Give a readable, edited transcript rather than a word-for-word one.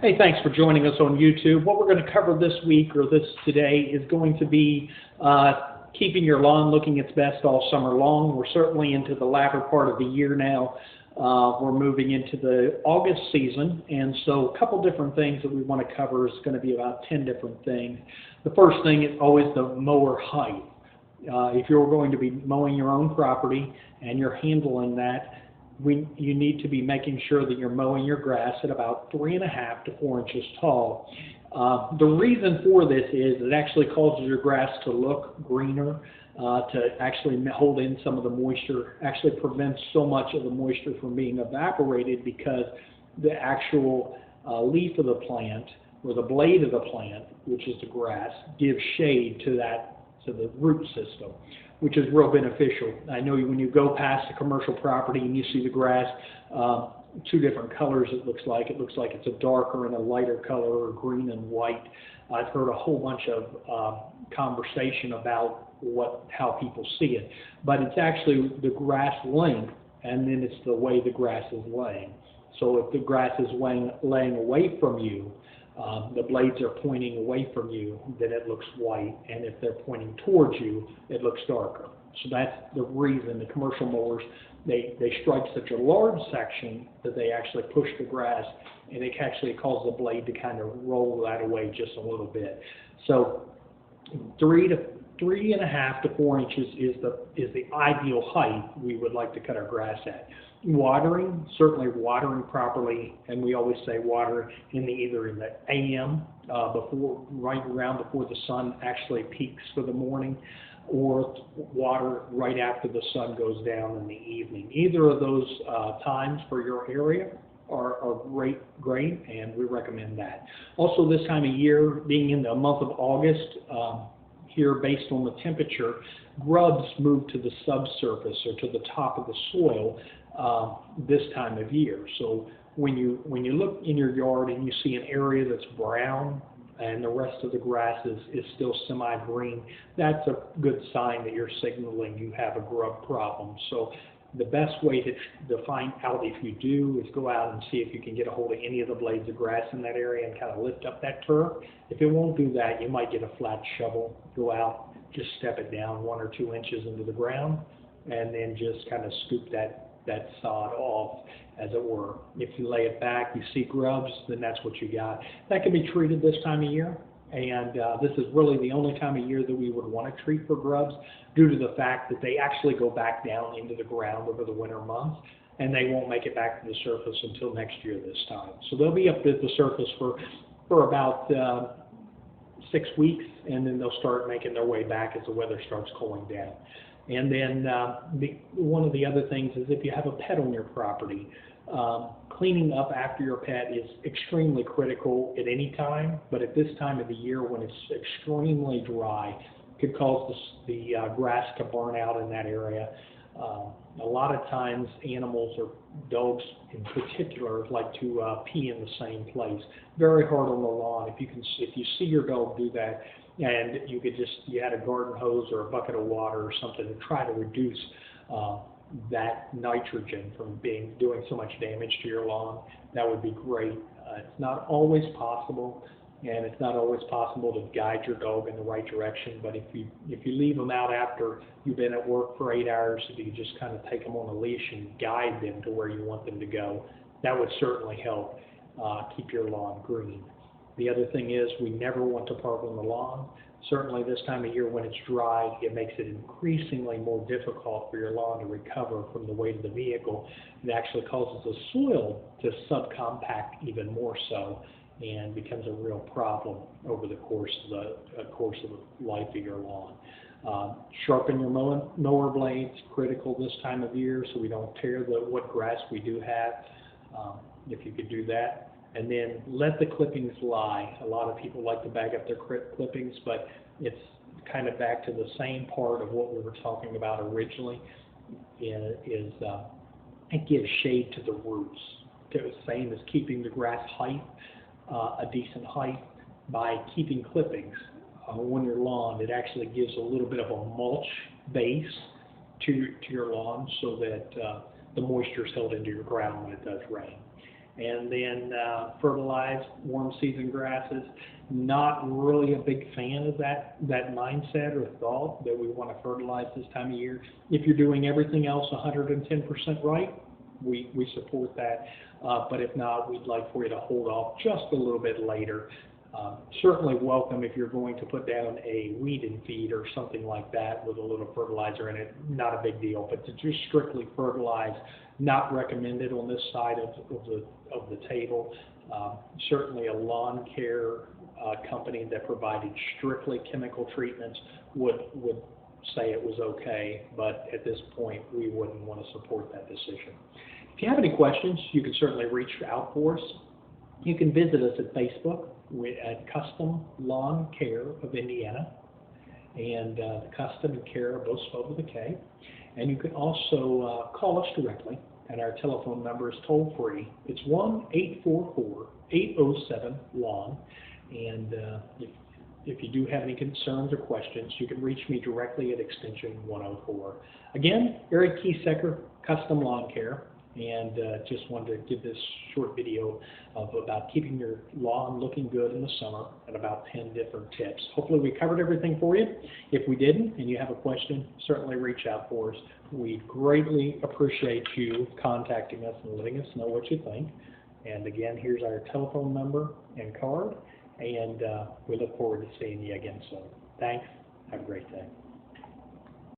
Hey, thanks for joining us on YouTube. What we're going to cover this week or this today is going to be keeping your lawn looking its best all summer long. We're certainly into the latter part of the year now. We're moving into the August season, and so a couple different things that we want to cover is going to be about 10 different things. The first thing is always the mower height. If you're going to be mowing your own property and you're handling that, you need to be making sure that you're mowing your grass at about 3.5 to 4 inches tall. The reason for this is it actually causes your grass to look greener, to actually hold in some of the moisture, actually prevents so much of the moisture from being evaporated because the actual leaf of the plant or the blade of the plant, which is the grass, gives shade to the root system, which is real beneficial. I know when you go past a commercial property and you see the grass, two different colors it looks like. It looks like it's a darker and a lighter color, or green and white. I've heard a whole bunch of conversation about how people see it, but it's actually the grass length, and then it's the way the grass is laying. So if the grass is laying away from you, the blades are pointing away from you, then it looks white, and if they're pointing towards you, it looks darker. So that's the reason the commercial mowers, they strike such a large section that they actually push the grass, and it actually causes the blade to kind of roll that away just a little bit. So 3.5 to 4 inches is the ideal height we would like to cut our grass at. Watering, certainly watering properly, and we always say water either in the AM, right around before the sun actually peaks for the morning, or water right after the sun goes down in the evening. Either of those times for your area are great, and we recommend that. Also, this time of year, being in the month of August, here based on the temperature, grubs move to the subsurface or to the top of the soil this time of year. So when you look in your yard and you see an area that's brown and the rest of the grass is still semi-green, that's a good sign that you're signaling you have a grub problem. So the best way to find out if you do is go out and see if you can get a hold of any of the blades of grass in that area and kind of lift up that turf. If it won't do that, you might get a flat shovel, go out, just step it down 1 or 2 inches into the ground, and then just kind of scoop that sod off, as it were. If you lay it back, you see grubs, then that's what you got. That can be treated this time of year, and this is really the only time of year that we would want to treat for grubs, due to the fact that they actually go back down into the ground over the winter months, and they won't make it back to the surface until next year this time. So they'll be up at the surface for about 6 weeks, and then they'll start making their way back as the weather starts cooling down. And then one of the other things is if you have a pet on your property, cleaning up after your pet is extremely critical at any time, but at this time of the year when it's extremely dry, it could cause the grass to burn out in that area. A lot of times animals, or dogs in particular, like to pee in the same place. Very hard on the lawn. If you see your dog do that, and you had a garden hose or a bucket of water or something to try to reduce that nitrogen from doing so much damage to your lawn, that would be great. It's not always possible, and it's not always possible to guide your dog in the right direction, but if you leave them out after you've been at work for 8 hours, if you just kind of take them on a leash and guide them to where you want them to go, that would certainly help keep your lawn green. The other thing is we never want to park on the lawn. Certainly this time of year when it's dry, it makes it increasingly more difficult for your lawn to recover from the weight of the vehicle. It actually causes the soil to subcompact even more so, and becomes a real problem over the course of the life of your lawn. Sharpen your mower blades, critical this time of year so we don't tear what grass we do have, if you could do that. And then let the clippings lie. A lot of people like to bag up their clippings, but it's kind of back to the same part of what we were talking about originally, it gives shade to the roots. The same as keeping the grass height, a decent height, by keeping clippings on your lawn. It actually gives a little bit of a mulch base to your lawn so that the moisture is held into your ground when it does rain. and then fertilize warm season grasses. Not really a big fan of that mindset or thought that we want to fertilize this time of year. If you're doing everything else 110% right, we support that. But if not, we'd like for you to hold off just a little bit later. Certainly welcome if you're going to put down a weed and feed or something like that with a little fertilizer in it. Not a big deal, but to just strictly fertilize, not recommended on this side of the table. Certainly a lawn care company that provided strictly chemical treatments would say it was okay, but at this point we wouldn't want to support that decision. If you have any questions, you can certainly reach out for us. You can visit us at Facebook at Custom Lawn Care of Indiana, and Custom and Care are both spelled with a K. And you can also call us directly, and our telephone number is toll free. It's 1-844-807-LAWN. And if you do have any concerns or questions, you can reach me directly at extension 104. Again, Eric Kiesecker, Custom Lawn Care, and just wanted to give this short video about keeping your lawn looking good in the summer and about 10 different tips. Hopefully we covered everything for you. If we didn't and you have a question, certainly reach out for us. We greatly appreciate you contacting us and letting us know what you think. And again, here's our telephone number and card, and we look forward to seeing you again soon. Thanks. Have a great day.